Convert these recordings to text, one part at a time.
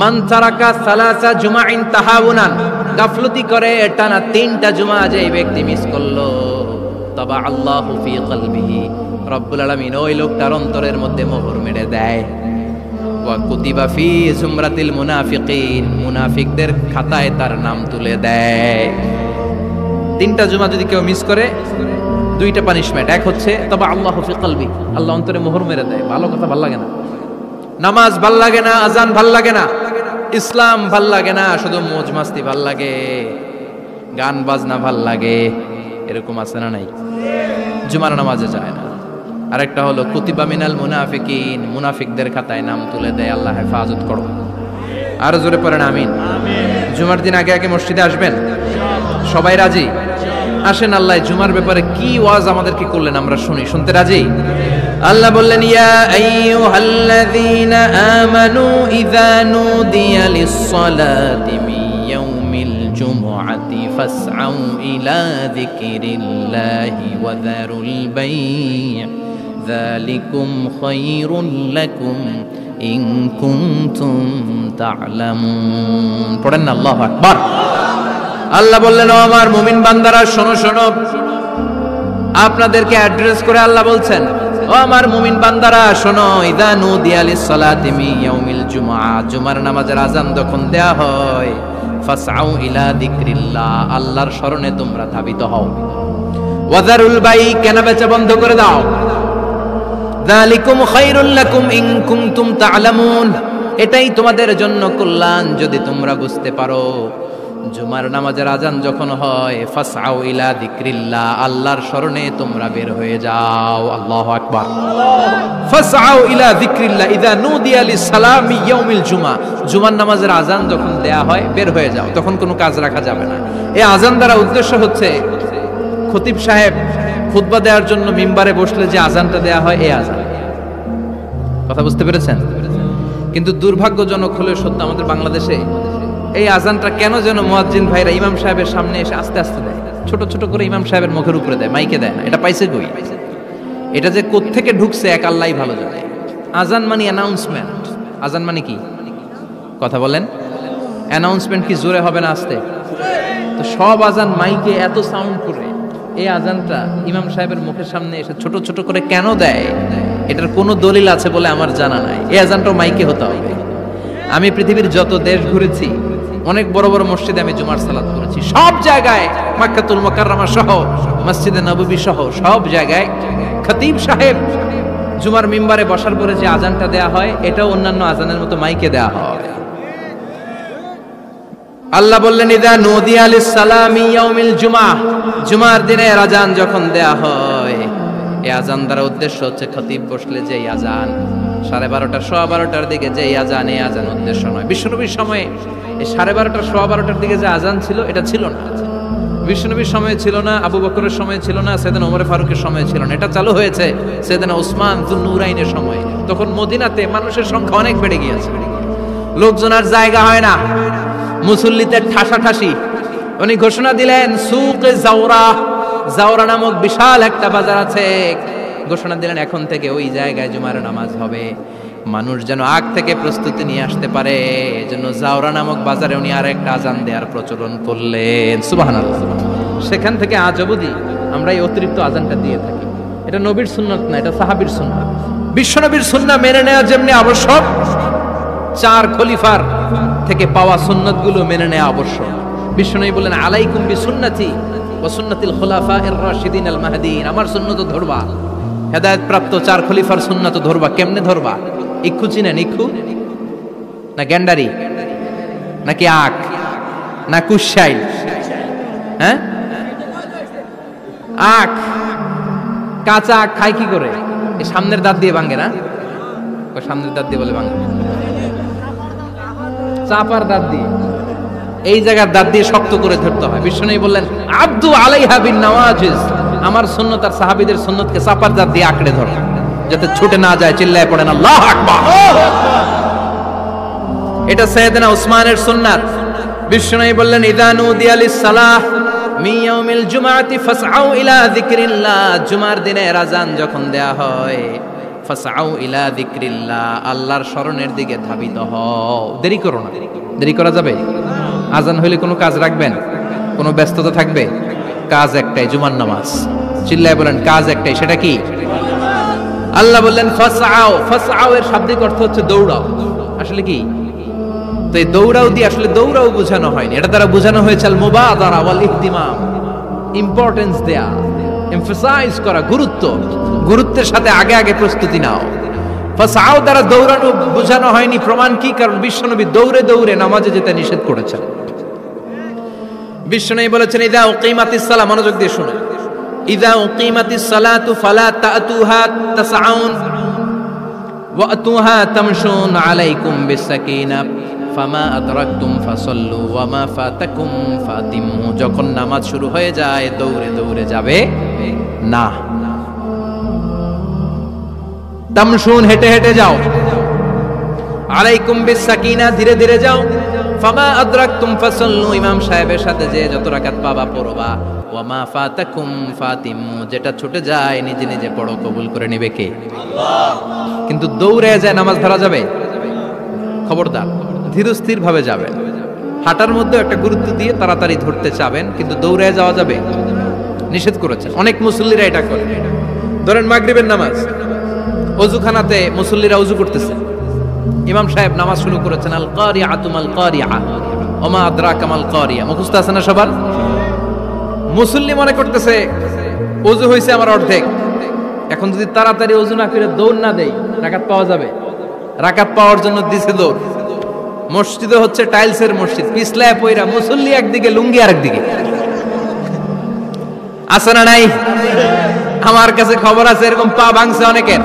মান তারাকা সালাসা জুমাইন তাহাউনান, গাফলতি করে টানা 3টা জুমা যে ব্যক্তি মিস করলো, তবা আল্লাহু ফি কলবিহি, রব্বুল আলামিন ওই লোকটার অন্তরের মধ্যে মোহর মেরে দেয়। ওয়া কুতিবা ফি জুমরাতিল মুনাফিকিন, মুনাফিকদের খাতায় তার নাম তুলে দেয়। 3টা জুমা যদি কেউ মিস করে, 2টা পানিশমেন্ট। এক হচ্ছে তবা আল্লাহু ফি কলবি, আল্লাহ অন্তরে মোহর মেরে দেয়। ভালো কথা ভাল লাগে না, নামাজ ভাল লাগে না, আজান ভাল লাগে না, ইসলাম ভাল লাগে না, শুধু মौज মাস্তি ভাল লাগে, গান বাজনা ভাল লাগে, এরকম আছে না নাই? জুমার নামাজে যায় না। আরেকটা হলো কুতিবা মিনাল মুনাফিকিন, মুনাফিকদের খাতায় নাম তুলে দেয়। আল্লাহ হেফাজত করো। আরো জোরে পড়েন আমিন। জুমার দিন আগে আগে মসজিদে আসবেন, সবাই রাজি? আসেন, আল্লাহ জুমার ব্যাপারে কি ওয়াজ আমাদেরকে করলেন আমরা শুনি। শুনতে রাজি? আল্লাহ বললেন, ইয়া আইয়ুহাল্লাযীনা আমানু ইযা নুদিয়া লিস-সালাতি মিন ইয়াউমিল জুমআতি ফাসআউ ইলা যিকরিল্লাহি ওয়া যারুল বাই', যালিকুম খায়রুল লাকুম ইন কুনতুম তা'লামুন। পড়েন না আল্লাহু আকবার। আল্লাহ বললেন, ও আমার মুমিন বান্দারা শোনো শোনো। আপনাদেরকে অ্যাড্রেস করে আল্লাহ বলছেন, ও আমার মুমিন বান্দারা শোনো, ইযা নুদিয়া লিস-সালাতি মিন ইয়াউমিল জুমআ, জুমার নামাজের আযান যখন দেয়া হয়, ফাসআউ ইলা যিকরিল্লাহ, আল্লাহর স্মরণে তোমরা ধাবিত হও। ওয়া যারুল বাই', কেনা বেচা বন্ধ করে দাও। যালিকুম খায়রুল লাকুম ইন কুনতুম তা'লামুন, এটাই তোমাদের জন্য কল্যাণ যদি তোমরা বুঝতে পারো। জুমার নামাজের আযান যখন হয়, ফাসআউ ইলা যিকরিল্লাহ, আল্লাহর স্মরণে তোমরা বের হয়ে যাও। আল্লাহু আকবার। ফাসআউ ইলা যিকরিল্লাহ ইযা নুদিয়া লিস-সালামি ইয়াউমিল জুমআ, জুমার নামাজের আযান যখন দেয়া হয় বের হয়ে যাও, তখন কোনো কাজ রাখা যাবে না। এই আযান দ্বারা উদ্দেশ্য হচ্ছে খতিব সাহেব খুতবা দেওয়ার জন্য মিম্বারে বসলে যে আযানটা দেয়া হয়, এই আযান। কথা বুঝতে পেরেছেন? কিন্তু দুর্ভাগ্যজনক হলে সত্য, আমাদের বাংলাদেশে এই আজানটা কেন যেন মুয়াজ্জিন ভাইরা ইমাম সাহেবের সামনে এসে আস্তে আস্তে দেয়, ছোট ছোট করে ইমাম সাহেবের মুখের উপরে দেয়, মাইকে দেয় না। এটা পাইছে কই? এটা যে কোত্থেকে ঢুকছে এক আল্লাহই ভালো জানে। আজান মানে অ্যানাউন্সমেন্ট। আজান মানে কি? কথা বলেন। অ্যানাউন্সমেন্ট কি জোরে হবে না আস্তে? তো সব আজান মাইকে এত সাউন্ড করে, এই আজানটা ইমাম সাহেবের মুখের সামনে এসে ছোট ছোট করে কেন দেয়? এটার কোনো দলিল আছে বলে আমার জানা নাই। এই আজানটাও মাইকে হতে হবে। আমি পৃথিবীর যত দেশ ঘুরেছি, অনেক বড় বড় মসজিদে আমি জুমার সালাত করেছি, সব জায়গায় মক্কাতুল মুকাররমা সহ মসজিদে নববী সহ সব জায়গায় খতিব সাহেব জুমার মিম্বারে বসার পরে যে আজানটা দেয়া হয়, এটাও অন্যান্য আজানের মতো মাইকে দেয়া হয়। আল্লাহ বললেন, ইযা নুদিয়া লিস-সালামি ইয়াউমিল জুমআ, জুমার দিনের আজান যখন দেয়া হয়, এই আজান দ্বারা উদ্দেশ্য হচ্ছে খতিব বসলে যে আজান 12:30 12:15 দিকে যে আজান, এই আজান উদ্দেশ্য নয়। বিশ্বনবীর সময়ে এই 12:30 12:15 দিকে যে আজান ছিল, এটা ছিল না। বিশ্বনবীর সময় ছিল না, আবু বকরের সময় ছিল না, সাইয়েদনা ওমর ফারুকের সময় ছিল না। এটা চালু হয়েছে সাইয়েদনা উসমান যুন্নুরাইনের সময়। তখন মদিনাতে মানুষের সংখ্যা অনেক বেড়ে গিয়েছে, লোকজন আর জায়গা হয় না, মুসল্লিদের ঠাসাঠাসি। উনি ঘোষণা দিলেন, সুকে জাওরা, জাওরা নামক বিশাল একটা বাজার আছে, ঘোষণা দিলেন এখন থেকে ওই জায়গায় জুমার নামাজ হবে। মানুষ যেন আগ থেকে প্রস্তুতি নিয়ে আসতে পারে, এজন্য জাওরা নামক বাজারে উনি আর একটা আজান দেওয়ার প্রচলন করলেন। সুবহানাল্লাহ। সেখান থেকে আজ অবধি আমরা এই অতিরিক্ত আজানটা দিয়ে থাকি। এটা নবীর সুন্নাত না, এটা সাহাবীর সুন্নাত। বিশ্বনবীর সুন্নাহ মেনে নেওয়া যেমনি আবশ্যক, 4 খলিফার থেকে পাওয়া সুন্নাতগুলো মেনে নেওয়া আবশ্যক। বিশ্বনবী বলেন, আলাইকুম বিসুন্নতি ওয়া সুন্নাতিল খুলাফায়ে রাশিদিন আল মাহদিন, আমার সুন্নাত ধরবা। হেদায়েত প্রাপ্ত 4 খলিফার সুন্নাত ধরবা। কেমনে ধরবা? ইক্ষু চিনেন? ইক্ষু না গ্যান্ডারি নাকি আখ না কুশাইল? হ্যাঁ, আখ। কাঁচা আখ খায় কি করে? এই সামনের দাঁত দিয়ে ভাঙে না? সামনের দাঁত দিয়ে বলে ভাঙে, চাপার দাঁত দিয়ে, এই জায়গার দাঁত দিয়ে শক্ত করে ধরতে হয়। বিশ্বনবী বললেন, আব্দু আলাইহা বিন নওয়াজিজ, আমার সুন্নাত আর সাহাবীদের সুন্নাতকে চাপার দাঁত দিয়ে আঁকড়ে ধরো, যাতে ছুটে না যায়। চিল্লায় পড়েন আল্লাহু আকবার। এটা সাইয়েদনা উসমানের সুন্নাত। বিশ্বনবী বললেন, ইযা নুদিয়া লিস-সালাহ মিন ইয়াউমিল জুমআতি ফাসআউ ইলা যিকরিল্লাহ, জুমার দিনের আযান যখন দেয়া হয়, ফাসআউ ইলা যিকরিল্লাহ, আল্লাহর স্মরণের দিকে ধাবিত হও। দেরি করো না। দেরি করা যাবে? আজান হইলে কোনো কাজ রাখবেন? কোনো ব্যস্ততা থাকবে? কাজ একটাই, জুমার নামাজ। চিল্লায় বলেন কাজ একটাই, সেটা কি? আল্লাহ বললেন ফাসআউ। ফাসআউ এর শাব্দিক অর্থ হচ্ছে দৌড়াও। আসলে কি? তো এই দৌড়াও দিয়ে আসলে দৌড়াও বোঝানো হয়নি, এটা দ্বারা বোঝানো হয়েছে আল মুবাদারা ওয়াল ইহতিমাম, ইম্পর্টেন্স দেয়া, এমফাসাইজ করা, গুরুত্বের সাথে আগে আগে প্রস্তুতি নাও। ফাসআউ দ্বারা দৌড়ানো বোঝানো হয়নি। প্রমাণ কি? কারণ বিশ্বনবী দৌড়ে দৌড়ে নামাজে যেতে নিষেধ করেছেন। বিশ্বনবী বলেছেন ইযা উকিমাতিস সালাহ, মনোযোগ দিয়ে শুনুন, ইযা উকিমাতিস সালাতু ফালা তাতুহা তাসআউন ওয়া আতুহা তামশুন আলাইকুম বিসাকিনা ফামা আদরাকতুম ফাসাল্লু ওয়া মা ফাতাকুম ফাতিমু। যখন নামাজ শুরু হয়ে যায় দৌড়ে দৌড়ে যাবে না। তামশুন, হেঁটে হেঁটে যাও। আলাইকুম বিসাকিনা, ধীরে ধীরে যাও। ফামা আদরাকতুম ফাসাল্লু, ইমাম সাহেবের সাথে যে যত রাকাত পাবা পড়বা। ওয়া মা ফাতাকুম ফাতিমু, যেটা ছুটে যায় নিজে নিজে পড়ো, কবুল করে নেবে কে? আল্লাহ। কিন্তু দৌড়ে যায় নামাজ ধরা যাবে? খবরদার, ধীরস্থির ভাবে যাবেন। হাঁটার মধ্যে একটা গুরুত্ব দিয়ে তাড়াতাড়ি ধরতে চাবেন, কিন্তু দৌড়ে যাওয়া যাবে? নিষেধ করেছেন। অনেক মুসল্লিরা এটা করে। ধরেন মাগরিবের নামাজ, ওযুখানাতে মুসল্লিরা ওযু করতেছে, ইমাম সাহেব নামাজ শুরু করেছেন, আল কারিআতু মাল কারিআ ওয়া মা আদরাকা মাল কারিআ, মুখস্থ আছে না সবার? মুসল্লি মনে করতেছে ওযু হইছে আমার অর্ধেক, এখন যদি তাড়াতাড়ি ওযু না করে দৌড় না দেই রাকাত পাওয়া যাবে? রাকাত পাওয়ার জন্য দিছে দৌড়। মসজিদে হচ্ছে টাইলসের মসজিদ, পিছলায় পয়রা মুসল্লি একদিকে, লুঙ্গি আরেকদিকে। আছে না নাই? আমার কাছে খবর আছে এরকম পা ভাঙছে অনেকের।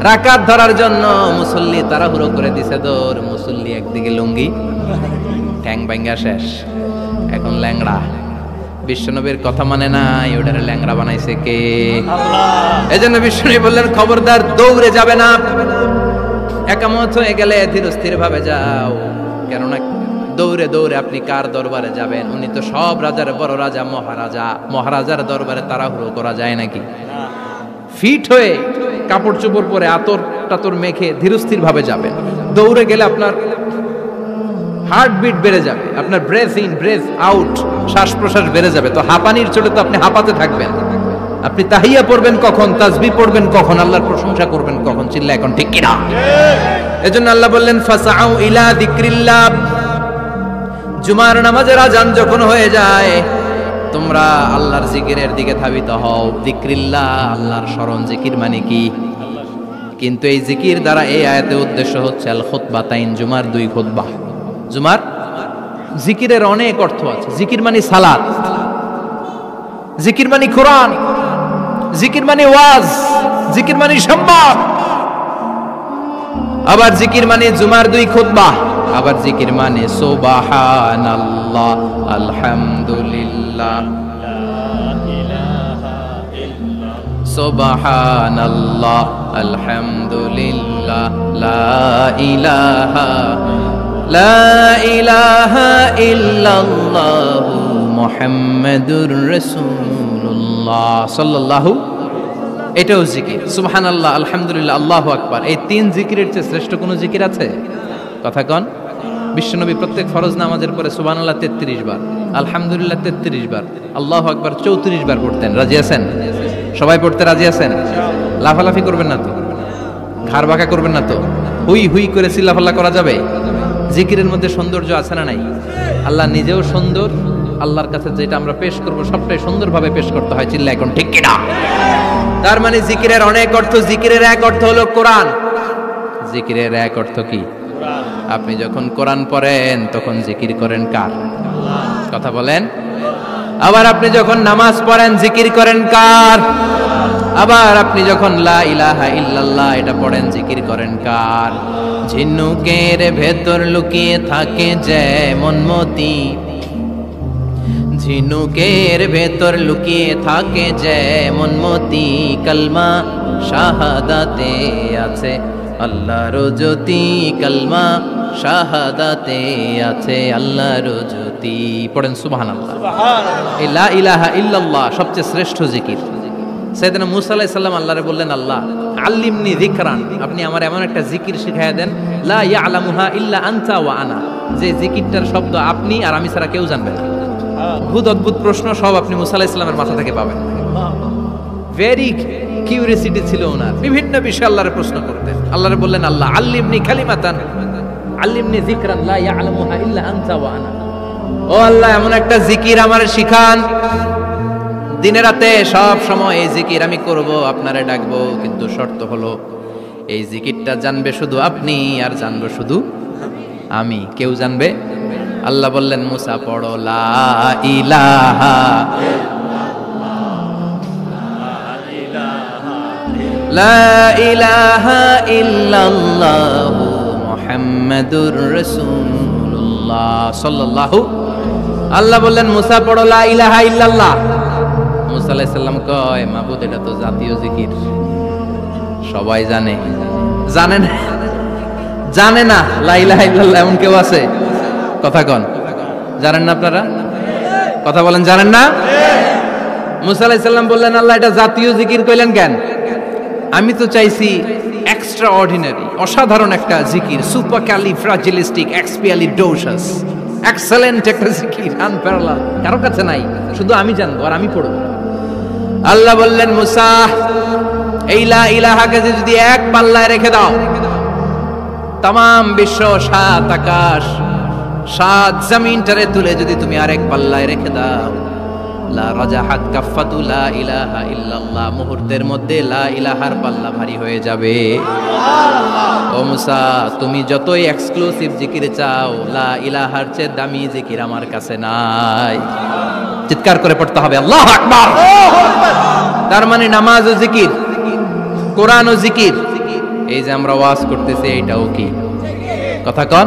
রাকাত ধরার জন্য মুসল্লি তাড়াহুড়ো করে দিছে দৌড়, মুসল্লি একদিকে লুঙ্গি, ঠ্যাং ভাঙা শেষ, এখন ল্যাংড়া। বিশ্বনবীর কথা মানে নাই, ওটারে ল্যাংড়া বানাইছে কে? আল্লাহ। এজন্য বিশ্বনবী বললেন খবরদার দৌড়ে যাবে না। একামত হয়ে গেলে ধীরস্থির ভাবে যাও, কেননা দৌড়ে দৌড়ে আপনি কার দরবারে যাবেন? উনি তো সব রাজার বড় রাজা, মহারাজা। মহারাজার দরবারে তাড়াহুড়ো করা যায় নাকি? ফিট হয়ে কাপড় চোপড় পরে আতর টাতর মেখে ধীরস্থির ভাবে যাবেন। দৌড়ে গেলে আপনার হার্টবিট বেড়ে যাবে, আপনার ব্রেথ ইন ব্রেথ আউট, শ্বাস প্রশ্বাস বেড়ে যাবে। তো হাঁপানির চোটে তো আপনি হাঁপাতে থাকবেন। আপনি তাহিয়া পড়বেন কখন, তাসবিহ পড়বেন কখন, আল্লাহর প্রশংসা করবেন কখন? চিল্লা এখন ঠিক কিনা? এজন্য আল্লাহ বললেন ফাসআউ ইলা যিকরিল্লাহ। জুমার নামাজের আযান যখন হয়ে যায় তোমরা আল্লাহর জিকিরের দিকে ধাবিত হও। যিকরিল্লাহ, আল্লাহর স্মরণ। জিকির মানে কি? কিন্তু এই জিকির দ্বারা এই আয়াতের উদ্দেশ্য হচ্ছে আল খুতবাতাইন, জুমার দুই খুতবা। জুমার জিকিরের অনেক অর্থ আছে। জিকির মানে সালাত, জিকির মানে কোরআন, জিকির মানে ওয়াজ, জিকির মানে সম্মান। আবার জিকির মানে জুমার দুই খুতবা। আবার জিকির মানে সুবহানাল্লাহ, আলহামদুলিল্লাহ, সুবহানাল্লাহ, আলহামদুলিল্লাহ, লা ইলাহা ইল্লাল্লাহ মুহাম্মাদুর রাসূলুল্লাহ সাল্লাল্লাহু। এটাও জিকির। সুবহানাল্লাহ, আলহামদুলিল্লাহ, আল্লাহু আকবার। এই তিন জিকিরের চেয়ে শ্রেষ্ঠ কোনো জিকির আছে? কথা কন। বিশ্বনবী প্রত্যেক ফরজ নামাজের পরে সুবহানাল্লাহ 33 বার, আলহামদুলিল্লাহ 33 বার, আল্লাহু আকবার 34 বার পড়তেন। রাজি আছেন? সবাই পড়তে রাজি আছেন? লাফালাফি করবেন না তো? ঘাড় বাঁকা করবেন না তো? হুই হুই করে চিল্লাফাল্লা করা যাবে? জিকিরের মধ্যে সৌন্দর্য আছে না নাই? আল্লাহ নিজেও সুন্দর, আল্লাহর কাছে যেটা আমরা পেশ করব সবটাই সুন্দরভাবে পেশ করতে হয়। চিল্লা এখন ঠিক কিনা? তার মানে জিকিরের অনেক অর্থ। জিকিরের এক অর্থ হলো কোরআন। জিকিরের এক অর্থ কি? আপনি যখন কোরআন পড়েন তখন জিকির করেন কার? কথা বলেন। আবার আপনি যখন নামাজ পড়েন জিকির করেন কার? আবার আপনি যখন লা ইলাহা ইল্লাল্লাহ এটা পড়েন জিকির করেন কার? ঝিনুকের ভেতর লুকিয়ে থাকে যেমন মতি, ঝিনুকের ভেতর লুকিয়ে থাকে যেমন মতি, কালমা শাহাদাতে আছে আল্লাহর জ্যোতি, কালমা শাহাদাতে আছে আল্লাহর জ্যোতি। পড়েন সুবহানাল্লাহ। এই লা ইলাহা ইল্লাল্লাহ সবচেয়ে শ্রেষ্ঠ জিকির। সাইয়েদনা মূসা আলাইহিস সালাম আল্লাহরে বললেন, আল্লাহ আল্লিমনি যিকরান, আপনি আমার এমন একটা জিকির শিখাইয়া দেন লা ইয়ালামুহা ইল্লা আনতা ওয়া আনা, যে জিকিরটার শব্দ আপনি আর আমি ছাড়া কেউ জানবে না। অদ্ভুত অদ্ভুত প্রশ্ন সব আপনি মুসা আলাইহিস সালামের মাথা থেকে পাবেন। ভেরি কিউরিয়াসিটি ছিল ওনার, বিভিন্ন বিষয়ে আল্লাহর প্রশ্ন করতেন। আল্লাহরে বললেন আল্লাহ আল্লিমনি কালিমাতান আল্লিমনি যিকরান লা ইয়ালামুহা ইল্লা আনতা ওয়া আনা, ও আল্লাহ এমন একটা জিকির আমারে শিখান, দিনে রাতে সব সময় এই জিকির আমি করব, আপনারে ডাকবো, কিন্তু শর্ত হলো এই জিকিরটা জানবে শুধু আপনি আর জানবো শুধু আমি, কেউ জানবে। আল্লাহ বললেন মুসা পড়ো লা ইলাহা লা ইলাহা ইল্লাল্লাহু মুহাম্মাদুর রাসূলুল্লাহ সাল্লাল্লাহু। আল্লাহ বললেন মুসা পড়ো লা ইলাহা ইল্লাল্লাহ। মুসা আলাইহিস সালাম কয় মাবুদ এটা তো জাতীয় জিকির, সবাই জানে। জানেন জানে না লা ইলাহা ইল্লাল্লাহ এমন কেউ আছে? কথা কন, জানেন না আপনারা? কথা বলেন, জানেন না? মুসা আলাইহিস সালাম বললেন আল্লাহ এটা জাতীয় জিকির কইলেন কেন? আমি তো চাইছি এক্সট্রা অর্ডিনারি, অসাধারণ একটা জিকির, সুপার ক্যালিফ্রাজিলিস্টিক এক্সপিয়ালিডোসাস, এক্সেলেন্ট একটা জিকির, আনপ্যারালাল, কারো কাছে নাই, শুধু আমি জানবো আর আমি পড়বো। আল্লাহ বললেন মুসা এই লা ইলাহাকে যদি এক পাল্লায় রেখে দাও, তামাম বিশ্ব, সাত আকাশ, সাত জমিনটারে তুলে যদি তুমি আরেক পাল্লায় রেখে দাও, লা রাজাহাত কাফাতু লা ইলাহা ইল্লাল্লাহ, মুহূর্তের মধ্যে লা ইলাহার পাল্লা ভারী হয়ে যাবে। ও মুসা তুমি যতই এক্সক্লুসিভ জিকির চাও, লা ইলাহার চেয়ে দামি জিকির আমার কাছে নাই। চিৎকার করে পড়তে হবে আল্লাহু আকবার। তার মানে নামাজ ও জিকির, কোরআন ও জিকির, এই যে আমরা ওয়াজ করতেছি এইটাও কি? কথা কন।